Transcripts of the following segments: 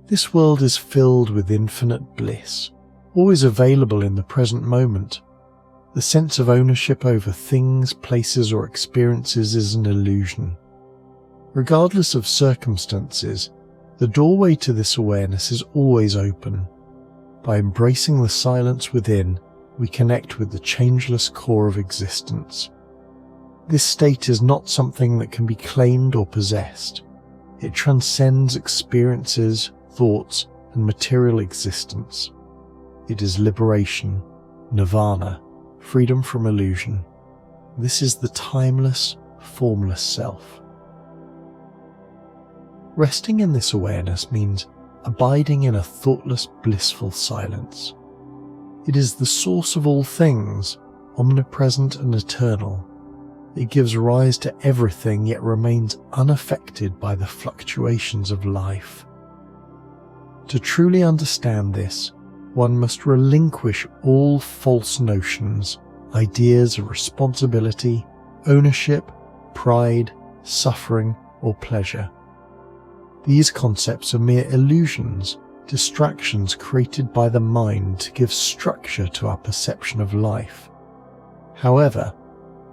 This world is filled with infinite bliss, always available in the present moment. The sense of ownership over things, places, or experiences is an illusion. Regardless of circumstances, the doorway to this awareness is always open. By embracing the silence within, we connect with the changeless core of existence. This state is not something that can be claimed or possessed. It transcends experiences, thoughts, and material existence. It is liberation, nirvana, freedom from illusion. This is the timeless, formless self. Resting in this awareness means abiding in a thoughtless, blissful silence. It is the source of all things, omnipresent and eternal. It gives rise to everything yet remains unaffected by the fluctuations of life. To truly understand this, one must relinquish all false notions, ideas of responsibility, ownership, pride, suffering, or pleasure. These concepts are mere illusions, distractions created by the mind to give structure to our perception of life. However,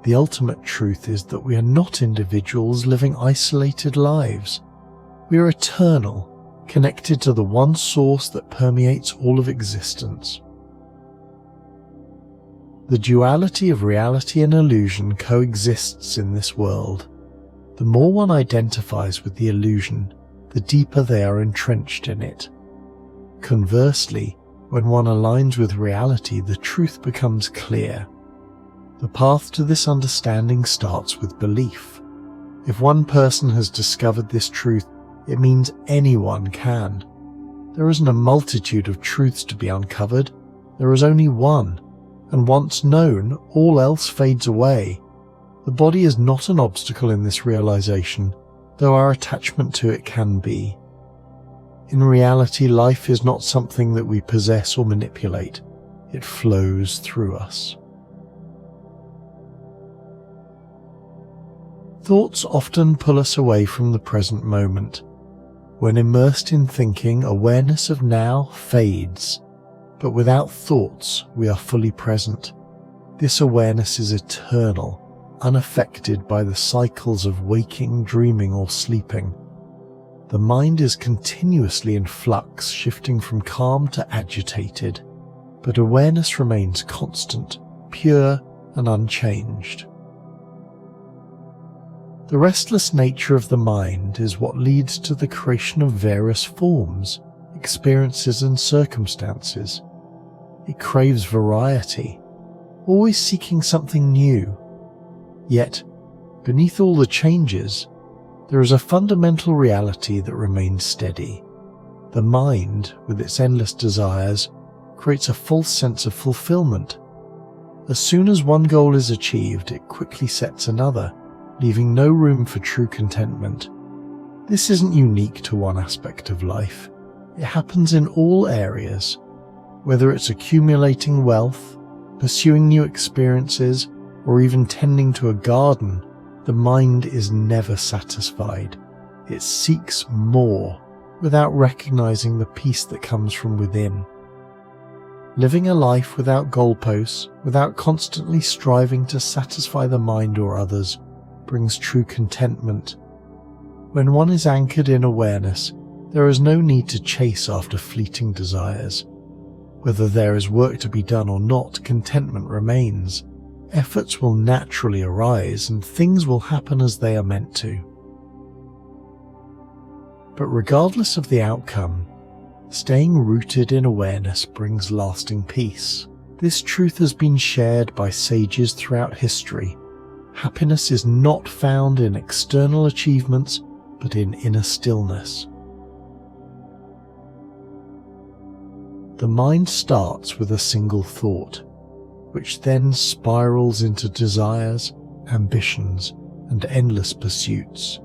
the ultimate truth is that we are not individuals living isolated lives. We are eternal, connected to the one source that permeates all of existence. The duality of reality and illusion coexists in this world. The more one identifies with the illusion, the deeper they are entrenched in it. Conversely, when one aligns with reality, the truth becomes clear. The path to this understanding starts with belief. If one person has discovered this truth, it means anyone can. There isn't a multitude of truths to be uncovered. There is only one, and once known, all else fades away. The body is not an obstacle in this realization, though our attachment to it can be. In reality, life is not something that we possess or manipulate. It flows through us. Thoughts often pull us away from the present moment. When immersed in thinking, awareness of now fades, but without thoughts, we are fully present. This awareness is eternal, unaffected by the cycles of waking, dreaming, or sleeping. The mind is continuously in flux, shifting from calm to agitated, but awareness remains constant, pure, and unchanged. The restless nature of the mind is what leads to the creation of various forms, experiences, and circumstances. It craves variety, always seeking something new. Yet, beneath all the changes, there is a fundamental reality that remains steady. The mind, with its endless desires, creates a false sense of fulfillment. As soon as one goal is achieved, it quickly sets another, leaving no room for true contentment. This isn't unique to one aspect of life. It happens in all areas. Whether it's accumulating wealth, pursuing new experiences, or even tending to a garden, the mind is never satisfied. It seeks more, without recognizing the peace that comes from within. Living a life without goalposts, without constantly striving to satisfy the mind or others, brings true contentment. When one is anchored in awareness, there is no need to chase after fleeting desires. Whether there is work to be done or not, contentment remains. Efforts will naturally arise and things will happen as they are meant to. But regardless of the outcome, staying rooted in awareness brings lasting peace. This truth has been shared by sages throughout history. Happiness is not found in external achievements, but in inner stillness. The mind starts with a single thought, which then spirals into desires, ambitions, and endless pursuits.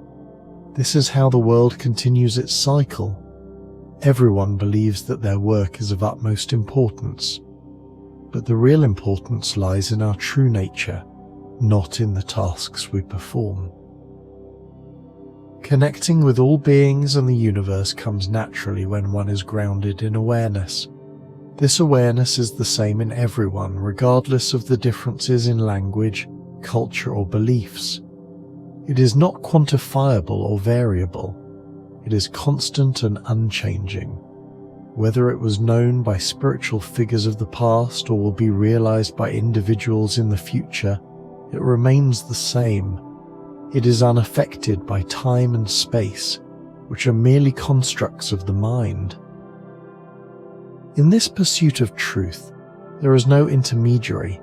This is how the world continues its cycle. Everyone believes that their work is of utmost importance, but the real importance lies in our true nature, not in the tasks we perform. Connecting with all beings and the universe comes naturally when one is grounded in awareness. This awareness is the same in everyone, regardless of the differences in language, culture, or beliefs. It is not quantifiable or variable. It is constant and unchanging. Whether it was known by spiritual figures of the past or will be realized by individuals in the future, it remains the same. It is unaffected by time and space, which are merely constructs of the mind. In this pursuit of truth, there is no intermediary.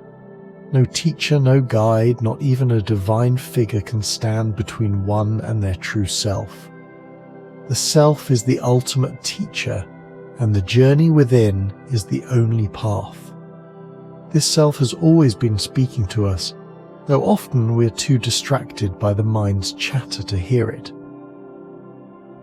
No teacher, no guide, not even a divine figure can stand between one and their true self. The self is the ultimate teacher, and the journey within is the only path. This self has always been speaking to us, though often we are too distracted by the mind's chatter to hear it.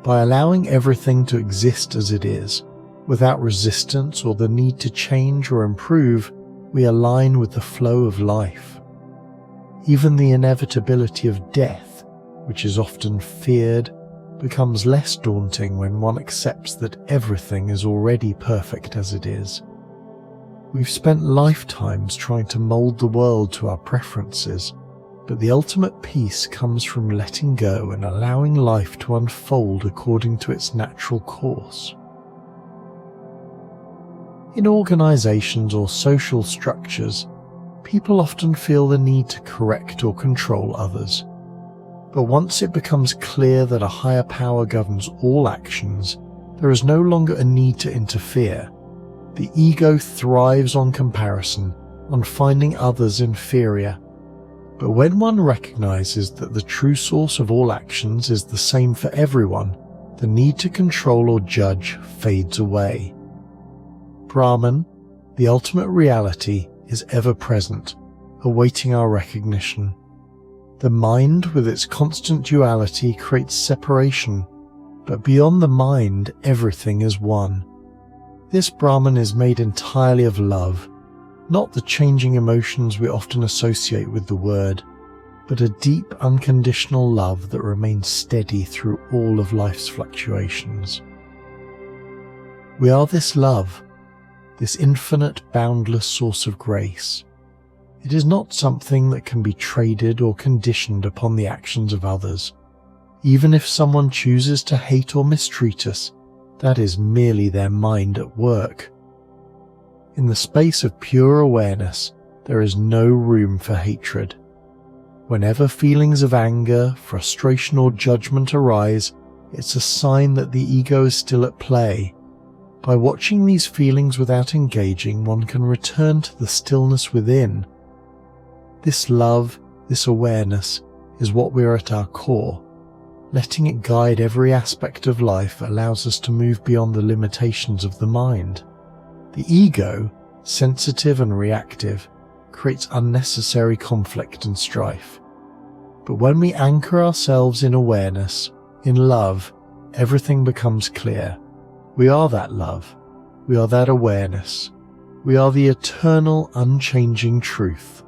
By allowing everything to exist as it is, without resistance or the need to change or improve, we align with the flow of life. Even the inevitability of death, which is often feared, becomes less daunting when one accepts that everything is already perfect as it is. We've spent lifetimes trying to mold the world to our preferences, but the ultimate peace comes from letting go and allowing life to unfold according to its natural course. In organizations or social structures, people often feel the need to correct or control others. But once it becomes clear that a higher power governs all actions, there is no longer a need to interfere. The ego thrives on comparison, on finding others inferior. But when one recognizes that the true source of all actions is the same for everyone, the need to control or judge fades away. Brahman, the ultimate reality, is ever present, awaiting our recognition. The mind, with its constant duality, creates separation, but beyond the mind, everything is one. This Brahman is made entirely of love, not the changing emotions we often associate with the word, but a deep, unconditional love that remains steady through all of life's fluctuations. We are this love, this infinite, boundless source of grace. It is not something that can be traded or conditioned upon the actions of others. Even if someone chooses to hate or mistreat us, that is merely their mind at work. In the space of pure awareness, there is no room for hatred. Whenever feelings of anger, frustration, or judgment arise, it's a sign that the ego is still at play. By watching these feelings without engaging, one can return to the stillness within. This love, this awareness, is what we are at our core. Letting it guide every aspect of life allows us to move beyond the limitations of the mind. The ego, sensitive and reactive, creates unnecessary conflict and strife. But when we anchor ourselves in awareness, in love, everything becomes clear. We are that love. We are that awareness. We are the eternal, unchanging truth.